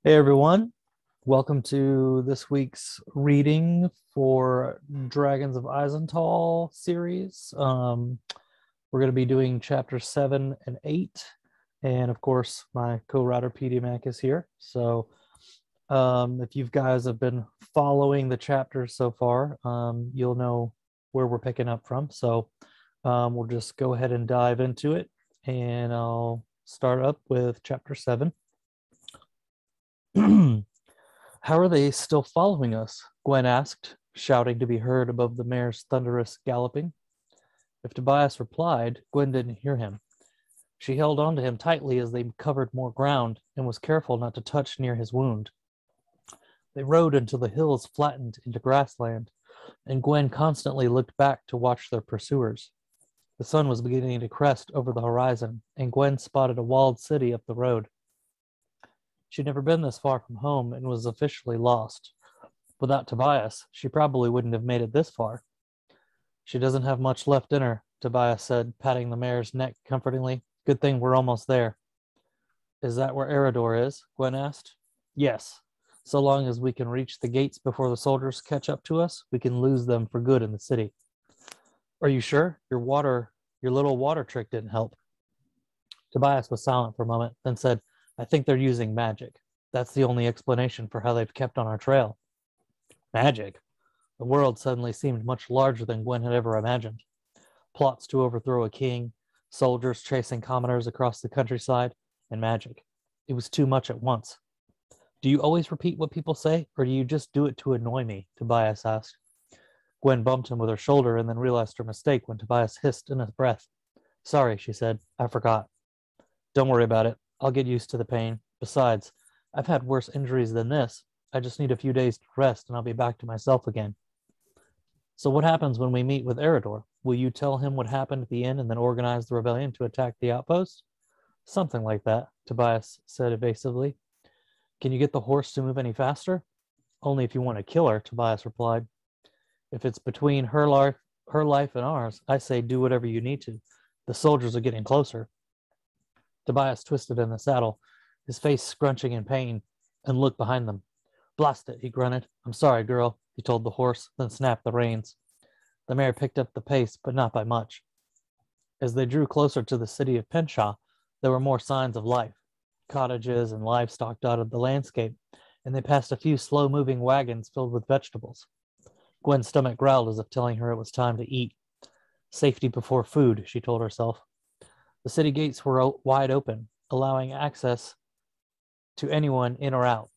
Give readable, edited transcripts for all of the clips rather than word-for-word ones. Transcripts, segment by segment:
Hey everyone, welcome to this week's reading for Dragons of Eisenthal series. We're going to be doing chapters 7 and 8, and of course, my co-writer pdmac is here. So, if you guys have been following the chapters so far, you'll know where we're picking up from. So, we'll just go ahead and dive into it, and I'll start up with chapter 7. How are they still following us? Gwen asked, shouting to be heard above the mare's thunderous galloping. If Tobias replied, Gwen didn't hear him. She held on to him tightly as they covered more ground and was careful not to touch near his wound. They rode until the hills flattened into grassland, and Gwen constantly looked back to watch their pursuers. The sun was beginning to crest over the horizon, and Gwen spotted a walled city up the road. She'd never been this far from home and was officially lost. Without Tobias, she probably wouldn't have made it this far. She doesn't have much left in her, Tobias said, patting the mare's neck comfortingly. Good thing we're almost there. Is that where Eridor is? Gwen asked. Yes. So long as we can reach the gates before the soldiers catch up to us, we can lose them for good in the city. Are you sure? Your little water trick didn't help. Tobias was silent for a moment, then said, I think they're using magic. That's the only explanation for how they've kept on our trail. Magic? The world suddenly seemed much larger than Gwen had ever imagined. Plots to overthrow a king, soldiers chasing commoners across the countryside, and magic. It was too much at once. Do you always repeat what people say, or do you just do it to annoy me? Tobias asked. Gwen bumped him with her shoulder and then realized her mistake when Tobias hissed in his breath. Sorry, she said. I forgot. Don't worry about it. I'll get used to the pain. Besides, I've had worse injuries than this. I just need a few days to rest and I'll be back to myself again. So what happens when we meet with Eridor? Will you tell him what happened at the inn and then organize the rebellion to attack the outpost? Something like that, Tobias said evasively. Can you get the horse to move any faster? Only if you want to kill her, Tobias replied. If it's between her life and ours, I say do whatever you need to. The soldiers are getting closer. Tobias twisted in the saddle, his face scrunching in pain, and looked behind them. Blast it, he grunted. I'm sorry, girl, he told the horse, then snapped the reins. The mare picked up the pace, but not by much. As they drew closer to the city of Penshaw, there were more signs of life. Cottages and livestock dotted the landscape, and they passed a few slow-moving wagons filled with vegetables. Gwen's stomach growled as if telling her it was time to eat. Safety before food, she told herself. The city gates were wide open, allowing access to anyone in or out.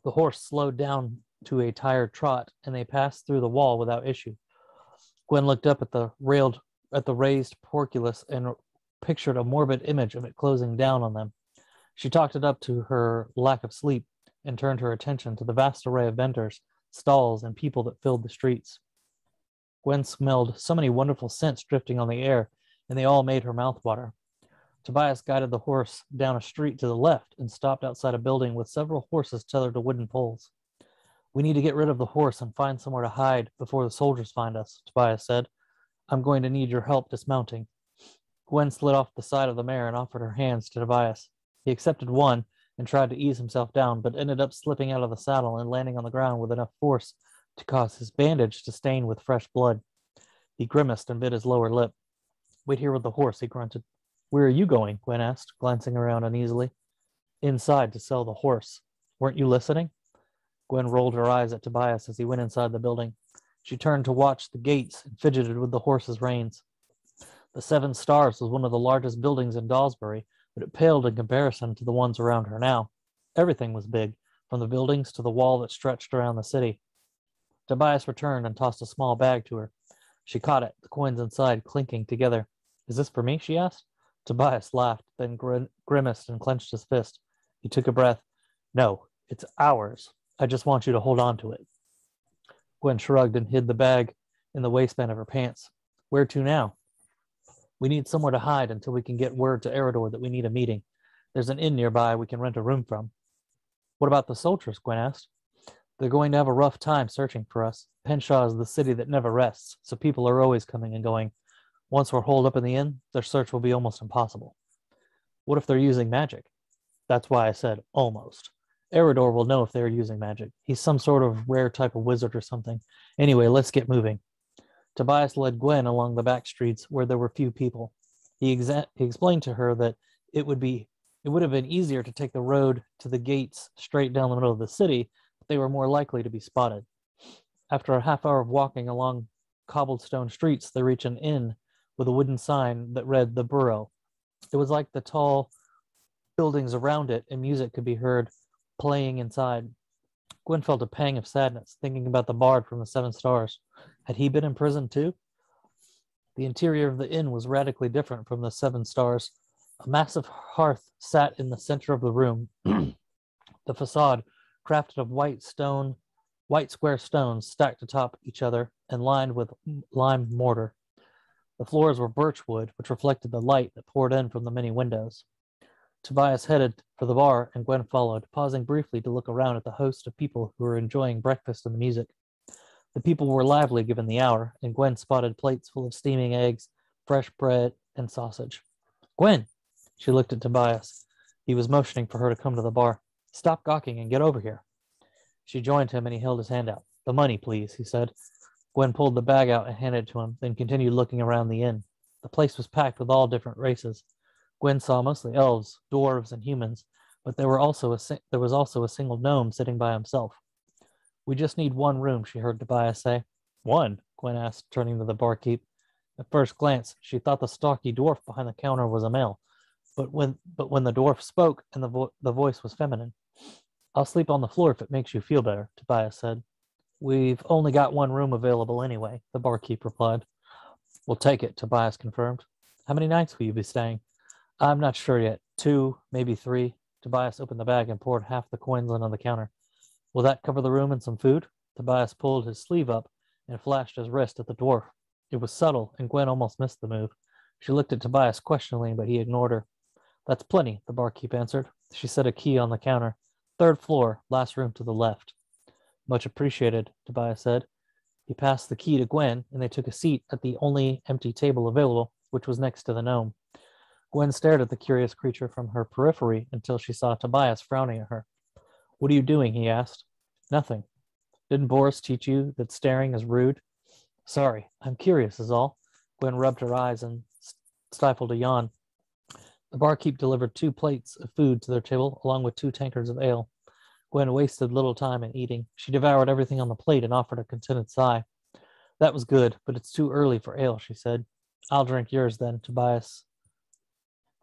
The horse slowed down to a tired trot, and they passed through the wall without issue. Gwen looked up at the raised portcullis and pictured a morbid image of it closing down on them. She talked it up to her lack of sleep and turned her attention to the vast array of vendors, stalls, and people that filled the streets. Gwen smelled so many wonderful scents drifting on the air, and they all made her mouth water. Tobias guided the horse down a street to the left and stopped outside a building with several horses tethered to wooden poles. We need to get rid of the horse and find somewhere to hide before the soldiers find us, Tobias said. I'm going to need your help dismounting. Gwen slid off the side of the mare and offered her hands to Tobias. He accepted one and tried to ease himself down, but ended up slipping out of the saddle and landing on the ground with enough force to cause his bandage to stain with fresh blood. He grimaced and bit his lower lip. Wait here with the horse, he grunted. Where are you going? Gwen asked, glancing around uneasily. Inside to sell the horse. Weren't you listening? Gwen rolled her eyes at Tobias as he went inside the building. She turned to watch the gates and fidgeted with the horse's reins. The Seven Stars was one of the largest buildings in Dawsbury, but it paled in comparison to the ones around her now. Everything was big, from the buildings to the wall that stretched around the city. Tobias returned and tossed a small bag to her. She caught it, the coins inside clinking together. Is this for me? She asked. Tobias laughed, then grimaced and clenched his fist. He took a breath. No, it's ours. I just want you to hold on to it. Gwen shrugged and hid the bag in the waistband of her pants. Where to now? We need somewhere to hide until we can get word to Eridor that we need a meeting. There's an inn nearby we can rent a room from. What about the soldiers? Gwen asked. They're going to have a rough time searching for us. Penshaw is the city that never rests, so people are always coming and going. Once we're holed up in the inn, their search will be almost impossible. What if they're using magic? That's why I said almost. Eridor will know if they are using magic. He's some sort of rare type of wizard or something. Anyway, let's get moving. Tobias led Gwen along the back streets where there were few people. He explained to her that it would have been easier to take the road to the gates straight down the middle of the city, but they were more likely to be spotted. After a half hour of walking along cobblestone streets, they reached an inn with a wooden sign that read "The Burrow." It was like the tall buildings around it, and music could be heard playing inside. Gwen felt a pang of sadness, thinking about the bard from the Seven Stars. Had he been in prison too? The interior of the inn was radically different from the Seven Stars. A massive hearth sat in the center of the room. The facade, crafted of white square stones stacked atop each other and lined with lime mortar. The floors were birch wood, which reflected the light that poured in from the many windows. Tobias headed for the bar, and Gwen followed, pausing briefly to look around at the host of people who were enjoying breakfast and the music. The people were lively given the hour, and Gwen spotted plates full of steaming eggs, fresh bread, and sausage. Gwen! She looked at Tobias. He was motioning for her to come to the bar. Stop gawking and get over here. She joined him, and he held his hand out. The money, please, he said. Gwen pulled the bag out and handed it to him, then continued looking around the inn. The place was packed with all different races. Gwen saw mostly elves, dwarves, and humans, but there was also a single gnome sitting by himself. We just need one room, she heard Tobias say. One? Gwen asked, turning to the barkeep. At first glance, she thought the stocky dwarf behind the counter was a male, but when the dwarf spoke and the voice was feminine. I'll sleep on the floor if it makes you feel better, Tobias said. We've only got one room available anyway, the barkeep replied. We'll take it, Tobias confirmed. How many nights will you be staying? I'm not sure yet. 2, maybe 3. Tobias opened the bag and poured half the coins onto the counter. Will that cover the room and some food? Tobias pulled his sleeve up and flashed his wrist at the dwarf. It was subtle, and Gwen almost missed the move. She looked at Tobias questioningly, but he ignored her. That's plenty, the barkeep answered. She set a key on the counter. 3rd floor, last room to the left. Much appreciated, Tobias said. He passed the key to Gwen, and they took a seat at the only empty table available, which was next to the gnome. Gwen stared at the curious creature from her periphery until she saw Tobias frowning at her. What are you doing? He asked. Nothing. Didn't Boris teach you that staring is rude? Sorry, I'm curious is all. Gwen rubbed her eyes and stifled a yawn. The barkeep delivered 2 plates of food to their table, along with 2 tankards of ale. Gwen wasted little time in eating. She devoured everything on the plate and offered a contented sigh. That was good, but it's too early for ale, she said. I'll drink yours then, Tobias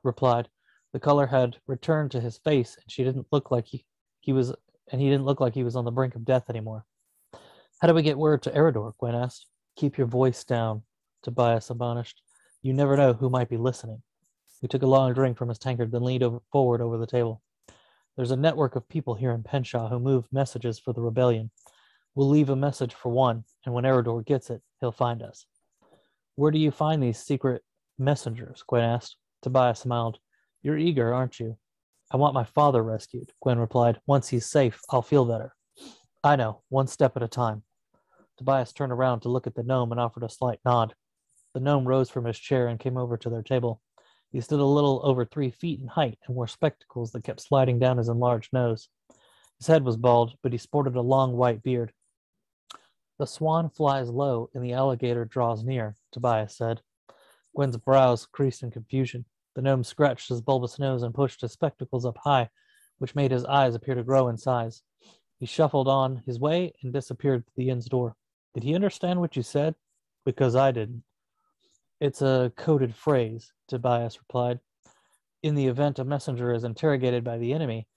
replied. The color had returned to his face, and he didn't look like he was on the brink of death anymore. How do we get word to Eridor? Gwen asked. Keep your voice down, Tobias admonished. You never know who might be listening. He took a long drink from his tankard, then leaned forward over the table. There's a network of people here in Penshaw who move messages for the rebellion. We'll leave a message for one, and when Eridor gets it, he'll find us. Where do you find these secret messengers? Gwen asked. Tobias smiled. You're eager, aren't you? I want my father rescued, Gwen replied. Once he's safe, I'll feel better. I know, one step at a time. Tobias turned around to look at the gnome and offered a slight nod. The gnome rose from his chair and came over to their table. He stood a little over 3 feet in height and wore spectacles that kept sliding down his enlarged nose. His head was bald, but he sported a long white beard. The swan flies low and the alligator draws near, Tobias said. Gwen's brows creased in confusion. The gnome scratched his bulbous nose and pushed his spectacles up high, which made his eyes appear to grow in size. He shuffled on his way and disappeared through the inn's door. Did he understand what you said? Because I didn't. It's a coded phrase, Tobias replied. In the event a messenger is interrogated by the enemy,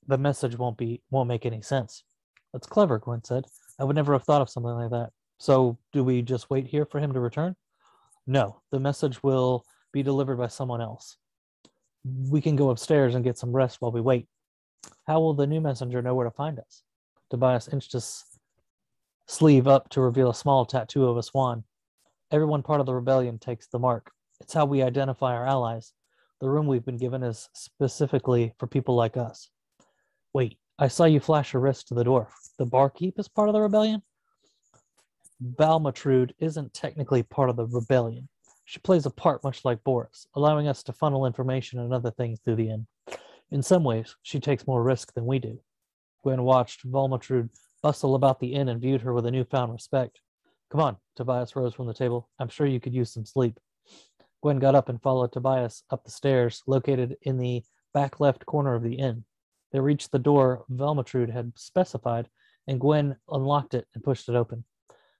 the message won't make any sense. That's clever, Gwen said. I would never have thought of something like that. So, do we just wait here for him to return? No, the message will be delivered by someone else. We can go upstairs and get some rest while we wait. How will the new messenger know where to find us? Tobias inched his sleeve up to reveal a small tattoo of a swan. Everyone part of the rebellion takes the mark. It's how we identify our allies. The room we've been given is specifically for people like us. Wait, I saw you flash your wrist to the dwarf. The barkeep is part of the rebellion? Balmatrude isn't technically part of the rebellion. She plays a part much like Boris, allowing us to funnel information and other things through the inn. In some ways, she takes more risk than we do. Gwen watched Volmatrude bustle about the inn and viewed her with a newfound respect. Come on, Tobias rose from the table. I'm sure you could use some sleep. Gwen got up and followed Tobias up the stairs, located in the back left corner of the inn. They reached the door Velmatrude had specified, and Gwen unlocked it and pushed it open.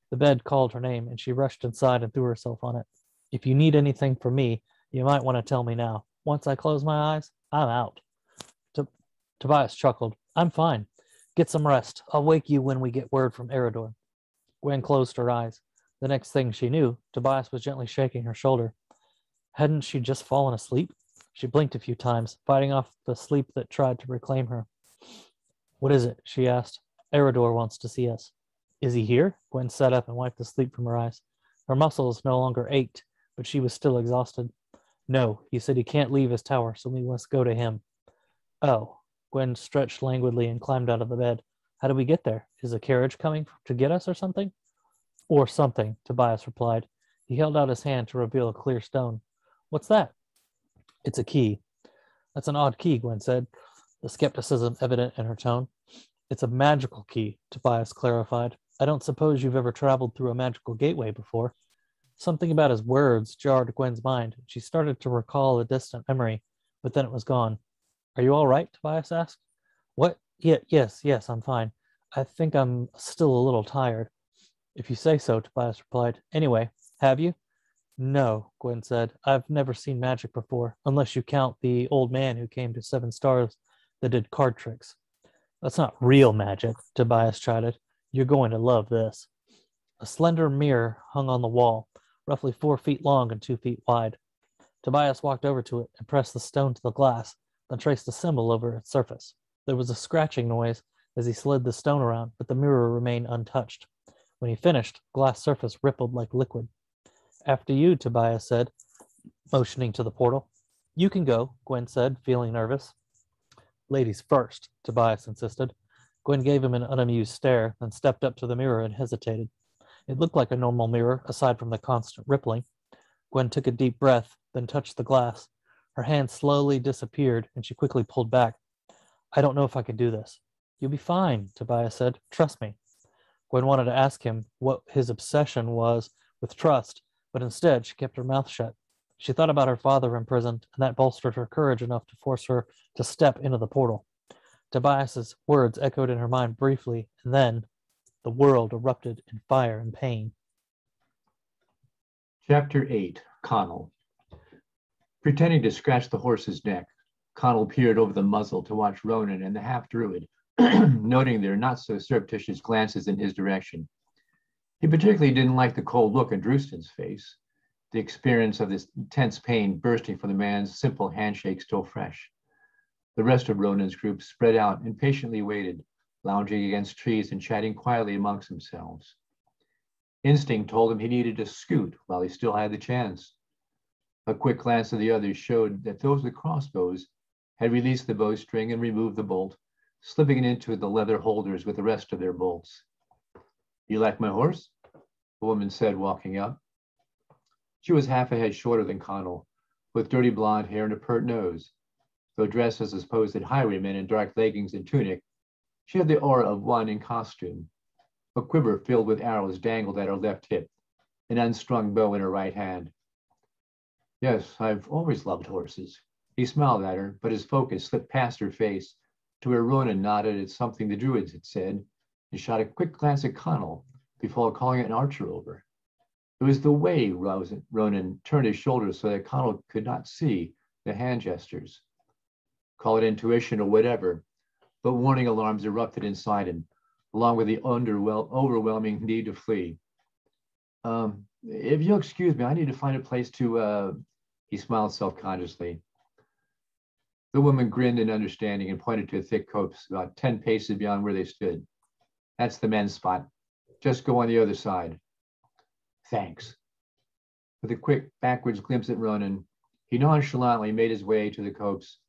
The bed called her name, and she rushed inside and threw herself on it. If you need anything from me, you might want to tell me now. Once I close my eyes, I'm out. Tobias chuckled. I'm fine. Get some rest. I'll wake you when we get word from Eridor. Gwen closed her eyes. The next thing she knew, Tobias was gently shaking her shoulder. Hadn't she just fallen asleep? She blinked a few times, fighting off the sleep that tried to reclaim her. What is it? She asked. Eridor wants to see us. Is he here? Gwen sat up and wiped the sleep from her eyes. Her muscles no longer ached, but she was still exhausted. No, he said he can't leave his tower, so we must go to him. Oh. Gwen stretched languidly and climbed out of the bed. How do we get there? Is a carriage coming to get us or something? Or something, Tobias replied. He held out his hand to reveal a clear stone. What's that? It's a key. That's an odd key, Gwen said, the skepticism evident in her tone. It's a magical key, Tobias clarified. I don't suppose you've ever traveled through a magical gateway before. Something about his words jarred Gwen's mind. She started to recall a distant memory, but then it was gone. Are you all right? Tobias asked. What? Yes, I'm fine. I think I'm still a little tired. If you say so, Tobias replied. Anyway, have you? No, Gwen said. I've never seen magic before, unless you count the old man who came to 7 Stars that did card tricks. That's not real magic, Tobias chided. You're going to love this. A slender mirror hung on the wall, roughly 4 feet long and 2 feet wide. Tobias walked over to it and pressed the stone to the glass, then traced a symbol over its surface. There was a scratching noise as he slid the stone around, but the mirror remained untouched. When he finished, the glass surface rippled like liquid. After you, Tobias said, motioning to the portal. You can go, Gwen said, feeling nervous. Ladies first, Tobias insisted. Gwen gave him an unamused stare, then stepped up to the mirror and hesitated. It looked like a normal mirror, aside from the constant rippling. Gwen took a deep breath, then touched the glass. Her hand slowly disappeared, and she quickly pulled back. I don't know if I can do this. You'll be fine, Tobias said. Trust me. Gwen wanted to ask him what his obsession was with trust, but instead she kept her mouth shut. She thought about her father imprisoned, and that bolstered her courage enough to force her to step into the portal. Tobias's words echoed in her mind briefly, and then the world erupted in fire and pain. Chapter 8, Connell. Pretending to scratch the horse's neck, Connell peered over the muzzle to watch Ronan and the half-druid, noting their not-so-surreptitious glances in his direction. He particularly didn't like the cold look on Drewston's face, the experience of this intense pain bursting from the man's simple handshake still fresh. The rest of Ronan's group spread out and patiently waited, lounging against trees and chatting quietly amongst themselves. Instinct told him he needed to scoot while he still had the chance. A quick glance of the others showed that those with crossbows had released the bowstring and removed the bolt, slipping it into the leather holders with the rest of their bolts. You like my horse? The woman said, walking up. She was half a head shorter than Connell, with dirty blonde hair and a pert nose. Though dressed as a supposed highwayman in dark leggings and tunic, she had the aura of one in costume. A quiver filled with arrows dangled at her left hip, an unstrung bow in her right hand. Yes, I've always loved horses. He smiled at her, but his focus slipped past her face to where Ronan nodded at something the druids had said and shot a quick glance at Connell before calling an archer over. It was the way Ronan turned his shoulders so that Connell could not see the hand gestures. Call it intuition or whatever, but warning alarms erupted inside him, along with the overwhelming need to flee. If you'll excuse me, I need to find a place to, he smiled self-consciously. The woman grinned in understanding and pointed to a thick copse about 10 paces beyond where they stood. That's the men's spot. Just go on the other side. Thanks. With a quick backwards glimpse at Ronan, he nonchalantly made his way to the copse.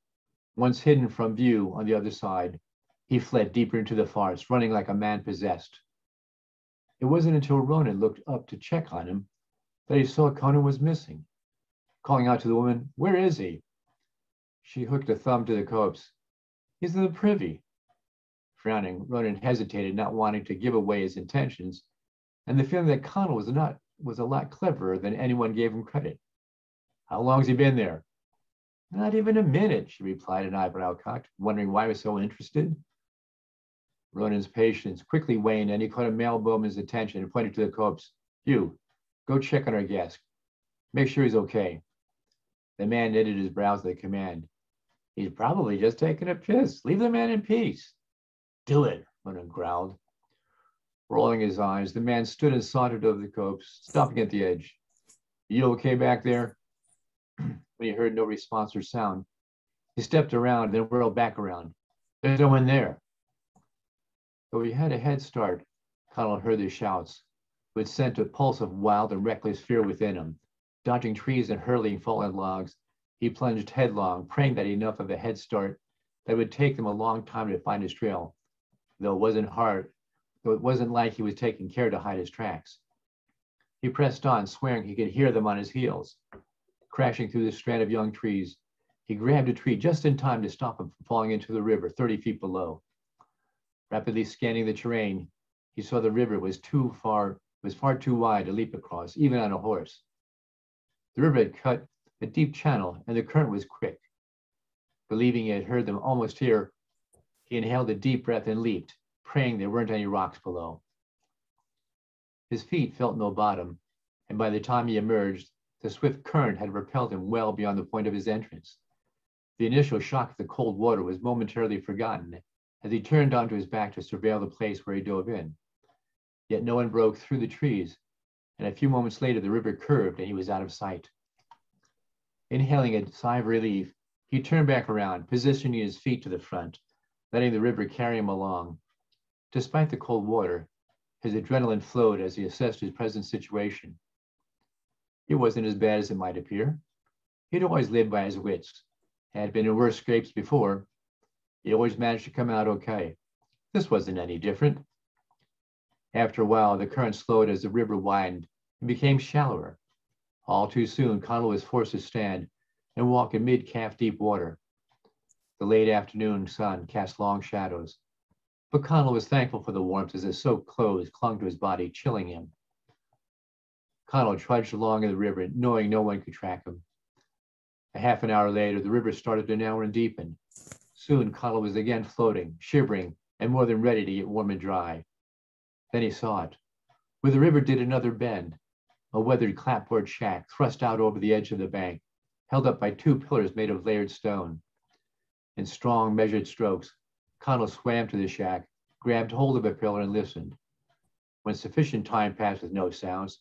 Once hidden from view on the other side, he fled deeper into the forest, running like a man possessed. It wasn't until Ronan looked up to check on him that he saw Conan was missing. Calling out to the woman, "Where is he?" She hooked a thumb to the copse. "He's in the privy." Frowning, Ronan hesitated, not wanting to give away his intentions, and the feeling that Connell was a lot cleverer than anyone gave him credit. How long's he been there? Not even a minute, she replied, an eyebrow cocked, wondering why he was so interested. Ronan's patience quickly waned, and he caught a male bowman's attention and pointed to the corpse. You, go check on our guest. Make sure he's okay. The man knitted his brows at the command. He's probably just taking a piss. Leave the man in peace. Do it, Ronan growled. Rolling his eyes, the man stood and sauntered over the corpse, stopping at the edge. You okay back there? When he heard no response or sound, he stepped around, then whirled back around. There's no one there. Though he had a head start, Connell heard the shouts, which sent a pulse of wild and reckless fear within him. Dodging trees and hurling fallen logs, he plunged headlong, praying that enough of a head start that it would take them a long time to find his trail, though it wasn't like he was taking care to hide his tracks. He pressed on, swearing he could hear them on his heels. Crashing through the strand of young trees, he grabbed a tree just in time to stop him from falling into the river 30 feet below. Rapidly scanning the terrain, he saw the river was far too wide to leap across, even on a horse. The river had cut a deep channel, and the current was quick. Believing he had heard them almost here, he inhaled a deep breath and leaped, praying there weren't any rocks below. His feet felt no bottom, and by the time he emerged, the swift current had repelled him well beyond the point of his entrance. The initial shock of the cold water was momentarily forgotten as he turned onto his back to surveil the place where he dove in. Yet no one broke through the trees, and a few moments later the river curved and he was out of sight. Inhaling a sigh of relief, he turned back around, positioning his feet to the front, letting the river carry him along. Despite the cold water, his adrenaline flowed as he assessed his present situation. It wasn't as bad as it might appear. He'd always lived by his wits, had been in worse scrapes before. He always managed to come out okay. This wasn't any different. After a while, the current slowed as the river widened and became shallower. All too soon, Connell was forced to stand and walk in mid-calf deep water. The late afternoon sun cast long shadows, but Connell was thankful for the warmth as his soaked clothes clung to his body, chilling him. Connell trudged along in the river, knowing no one could track him. A half an hour later, the river started to narrow and deepen. Soon, Connell was again floating, shivering, and more than ready to get warm and dry. Then he saw it. Where the river did another bend, a weathered clapboard shack thrust out over the edge of the bank, held up by two pillars made of layered stone. In strong, measured strokes, Connell swam to the shack, grabbed hold of a pillar, and listened. When sufficient time passed with no sounds,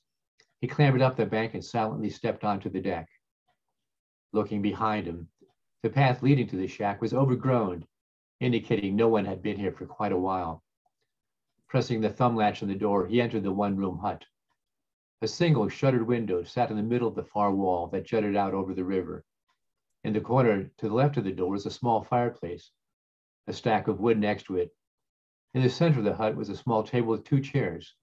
he clambered up the bank and silently stepped onto the deck. Looking behind him, the path leading to the shack was overgrown, indicating no one had been here for quite a while. Pressing the thumb latch on the door, he entered the one-room hut. A single shuttered window sat in the middle of the far wall that jutted out over the river. In the corner to the left of the door was a small fireplace, a stack of wood next to it. In the center of the hut was a small table with two chairs.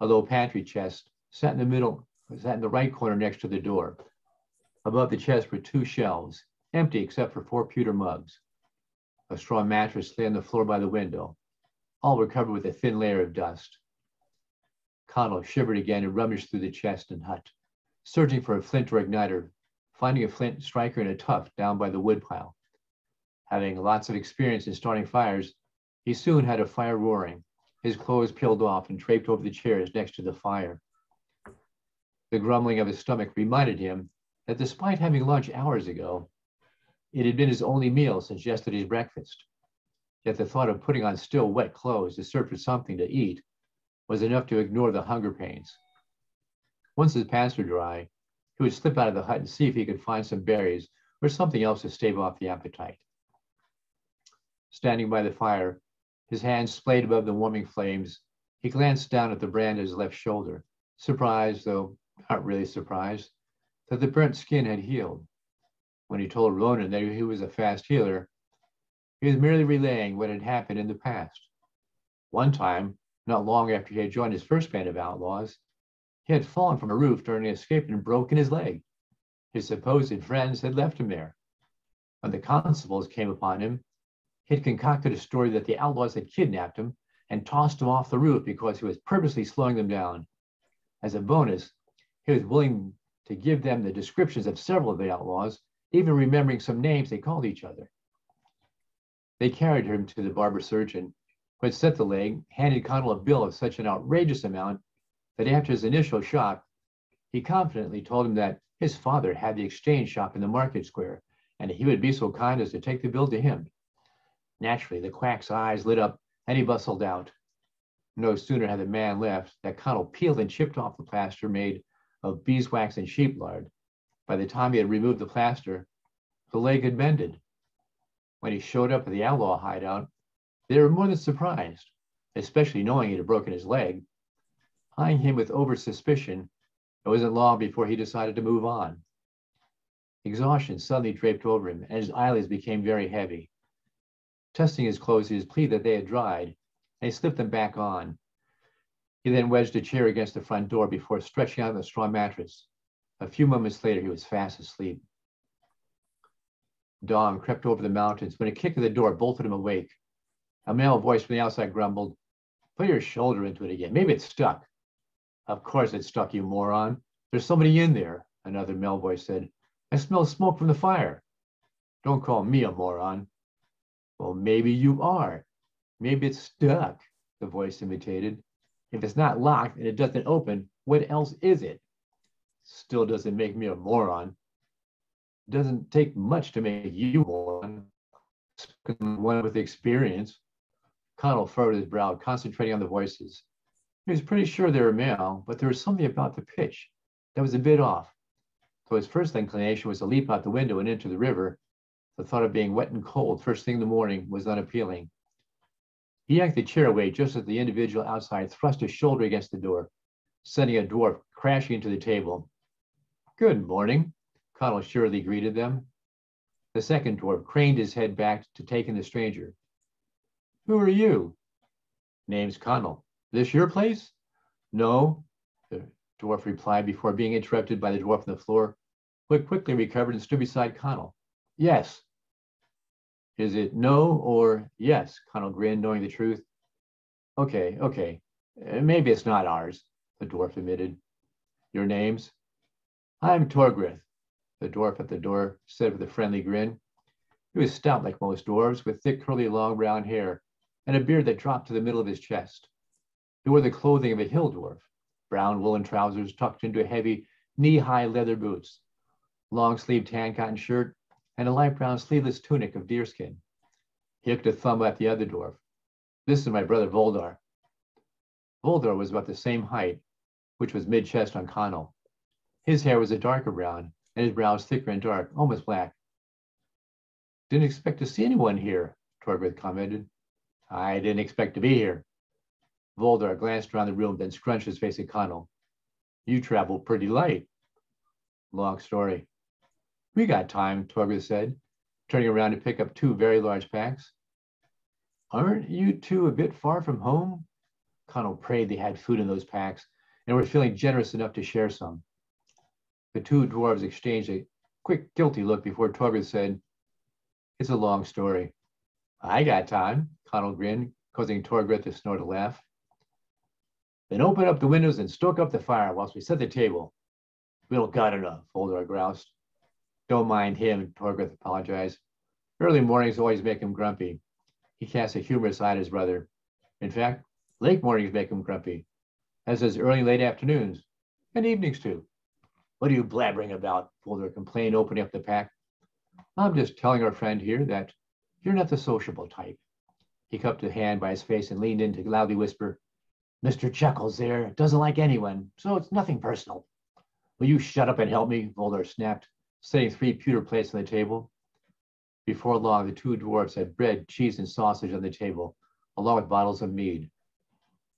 A low pantry chest sat in the right corner next to the door. Above the chest were two shelves, empty except for 4 pewter mugs. A straw mattress lay on the floor by the window. All were covered with a thin layer of dust. Connell shivered again and rummaged through the chest and hut, searching for a flint or igniter, finding a flint striker and a tuft down by the woodpile. Having lots of experience in starting fires, he soon had a fire roaring, his clothes peeled off and draped over the chairs next to the fire. The grumbling of his stomach reminded him that despite having lunch hours ago, it had been his only meal since yesterday's breakfast. Yet the thought of putting on still wet clothes to search for something to eat was enough to ignore the hunger pains. Once his pants were dry, he would slip out of the hut and see if he could find some berries or something else to stave off the appetite. Standing by the fire, his hands splayed above the warming flames, he glanced down at the brand at his left shoulder, surprised, though not really surprised, that the burnt skin had healed. When he told Ronan that he was a fast healer, he was merely relaying what had happened in the past. One time, not long after he had joined his first band of outlaws, he had fallen from a roof during an escape and broken his leg. His supposed friends had left him there. When the constables came upon him, He had concocted a story that the outlaws had kidnapped him and tossed him off the roof because he was purposely slowing them down. As a bonus, he was willing to give them the descriptions of several of the outlaws, even remembering some names they called each other. They carried him to the barber surgeon, who had set the leg, handed Connell a bill of such an outrageous amount that after his initial shock, he confidently told him that his father had the exchange shop in the market square, and he would be so kind as to take the bill to him. Naturally, the quack's eyes lit up, and he bustled out. No sooner had the man left that Connell peeled and chipped off the plaster made of beeswax and sheep lard. By the time he had removed the plaster, the leg had mended. When he showed up at the outlaw hideout, they were more than surprised, especially knowing he had broken his leg. Eyeing him with over-suspicion, it wasn't long before he decided to move on. Exhaustion suddenly draped over him, and his eyelids became very heavy. Testing his clothes, he was pleased that they had dried, and he slipped them back on. He then wedged a chair against the front door before stretching out on a straw mattress. A few moments later, he was fast asleep. Dawn crept over the mountains when a kick of the door bolted him awake. A male voice from the outside grumbled, "Put your shoulder into it again. Maybe it's stuck." "Of course it's stuck, you moron. There's somebody in there," another male voice said. "I smell smoke from the fire." "Don't call me a moron." "Well, maybe you are. Maybe it's stuck," the voice imitated. "If it's not locked and it doesn't open, what else is it?" "Still doesn't make me a moron." "Doesn't take much to make you a moron. One with experience." Connell furrowed his brow, concentrating on the voices. He was pretty sure they were male, but there was something about the pitch that was a bit off. Though his first inclination was to leap out the window and into the river, the thought of being wet and cold first thing in the morning was unappealing. He yanked the chair away just as the individual outside thrust his shoulder against the door, sending a dwarf crashing into the table. "Good morning," Connell surely greeted them. The second dwarf craned his head back to take in the stranger. "Who are you?" "Name's Connell. This your place?" "No," the dwarf replied before being interrupted by the dwarf on the floor, who had quickly recovered and stood beside Connell. "Yes." "Is it no or yes?" Connell grinned, knowing the truth. Okay. Maybe it's not ours," the dwarf admitted. "Your names?" "I'm Torgrith," the dwarf at the door said with a friendly grin. He was stout like most dwarves, with thick, curly, long brown hair and a beard that dropped to the middle of his chest. He wore the clothing of a hill dwarf, brown woolen trousers tucked into heavy, knee-high leather boots, long-sleeved tan cotton shirt, and a light brown sleeveless tunic of deerskin. He hooked a thumb at the other dwarf. "This is my brother Voldar." Voldar was about the same height, which was mid-chest on Connell. His hair was a darker brown, and his brows thicker and dark, almost black. "Didn't expect to see anyone here," Torgrith commented. "I didn't expect to be here." Voldar glanced around the room, then scrunched his face at Connell. "You travel pretty light." "Long story." "We got time," Torgrith said, turning around to pick up two very large packs. "Aren't you two a bit far from home?" Connell prayed they had food in those packs and were feeling generous enough to share some. The two dwarves exchanged a quick, guilty look before Torgrith said, "It's a long story." "I got time," Connell grinned, causing Torgrith to snort a laugh. "Then open up the windows and stoke up the fire whilst we set the table." "We don't got enough," Voldar groused. "Don't mind him," Torgrith apologized. "Early mornings always make him grumpy." He cast a humorous eye at his brother. "In fact, late mornings make him grumpy, as does early and late afternoons, and evenings too." "What are you blabbering about?" Voldar complained, opening up the pack. "I'm just telling our friend here that you're not the sociable type." He cupped a hand by his face and leaned in to loudly whisper, "Mr. Chuckles there doesn't like anyone, so it's nothing personal." "Will you shut up and help me?" Voldar snapped, setting 3 pewter plates on the table. Before long, the two dwarfs had bread, cheese, and sausage on the table, along with bottles of mead.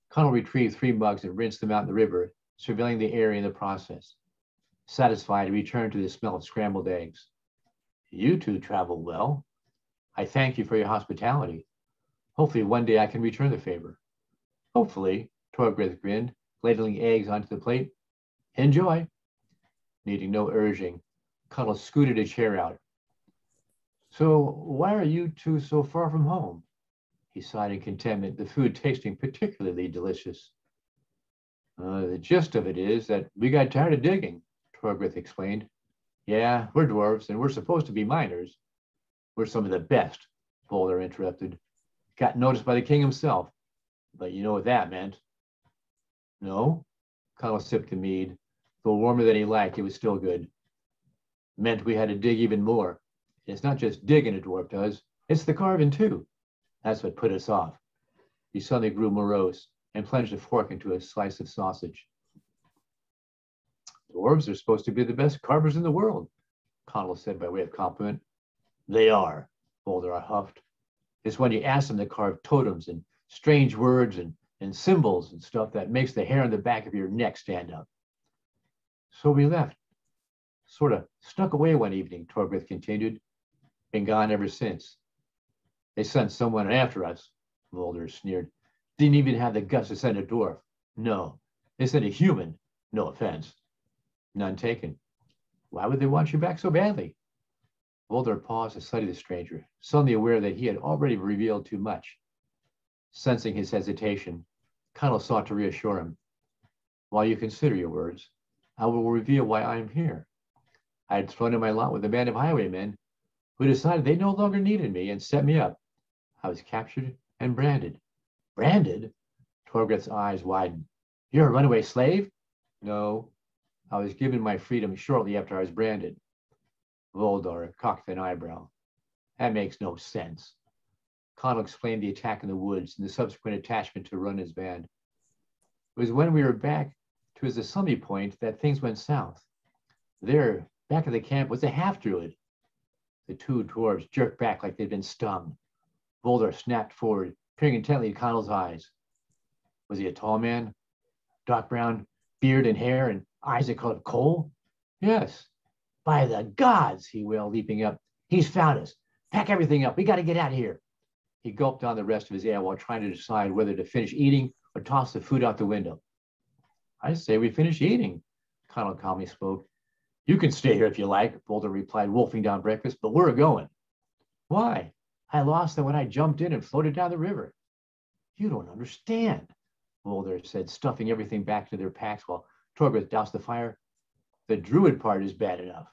Connell retrieved 3 mugs and rinsed them out in the river, surveilling the area in the process. Satisfied, he returned to the smell of scrambled eggs. "You two travel well. I thank you for your hospitality. Hopefully one day I can return the favor." "Hopefully," Torgrith grinned, ladling eggs onto the plate. "Enjoy." Needing no urging, Connell scooted a chair out. So why are you two so far from home? He sighed in contentment, the food tasting particularly delicious. The gist of it is that we got tired of digging, Torgrith explained. Yeah, we're dwarves, and we're supposed to be miners. We're some of the best, Boulder interrupted. Got noticed by the king himself. But you know what that meant? No? Connell sipped the mead. Though warmer than he liked, it was still good. Meant we had to dig even more. It's not just digging a dwarf does, it's the carving too. That's what put us off. He suddenly grew morose and plunged a fork into a slice of sausage. Dwarves are supposed to be the best carvers in the world, Connell said by way of compliment. They are, Boulder huffed. It's when you ask them to carve totems and strange words and symbols and stuff that makes the hair on the back of your neck stand up. So we left. Sort of snuck away one evening, Torgrith continued. Been gone ever since. They sent someone after us, Boulder sneered. Didn't even have the guts to send a dwarf. No, they sent a human. No offense. None taken. Why would they want you back so badly? Boulder paused to study the stranger, suddenly aware that he had already revealed too much. Sensing his hesitation, Connell sought to reassure him. While you consider your words, I will reveal why I am here. I had thrown in my lot with a band of highwaymen who decided they no longer needed me and set me up. I was captured and branded. Branded? Torgrith's eyes widened. You're a runaway slave? No, I was given my freedom shortly after I was branded. Voldor cocked an eyebrow. That makes no sense. Connell explained the attack in the woods and the subsequent attachment to Runna's band. It was when we were back to his assembly point that things went south. There, back at the camp, was a half-druid. The two dwarves jerked back like they'd been stung. Voldor snapped forward, peering intently at Connell's eyes. Was he a tall man? Dark brown, beard and hair, and eyes that colored coal? Yes. By the gods, he wailed, leaping up. He's found us. Pack everything up. We got to get out of here. He gulped down the rest of his ale while trying to decide whether to finish eating or toss the food out the window. I say we finish eating, Connell calmly spoke. You can stay here if you like, Boulder replied, wolfing down breakfast, but we're going. Why? I lost them when I jumped in and floated down the river. You don't understand, Boulder said, stuffing everything back into their packs while Torgrith doused the fire. The druid part is bad enough.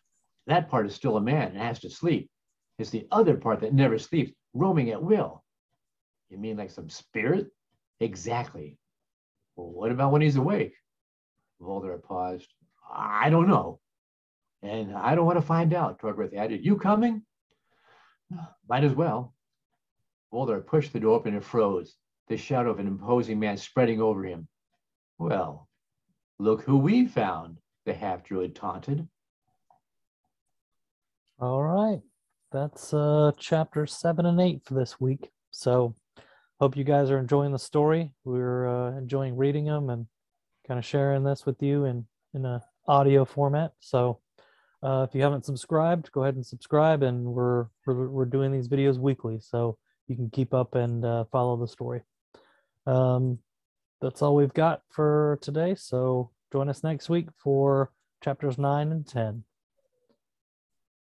That part is still a man and has to sleep. It's the other part that never sleeps, roaming at will. You mean like some spirit? Exactly. Well, what about when he's awake? Boulder paused. I don't know. And I don't want to find out, Torgrith added. You coming? Might as well. Boulder pushed the door open and froze, the shadow of an imposing man spreading over him. Well, look who we found, the half-druid taunted. All right. That's chapters 7 and 8 for this week. So hope you guys are enjoying the story. We're enjoying reading them and kind of sharing this with you in an audio format. So if you haven't subscribed, go ahead and subscribe. And we're doing these videos weekly, so you can keep up and follow the story. That's all we've got for today. So join us next week for chapters 9 and 10.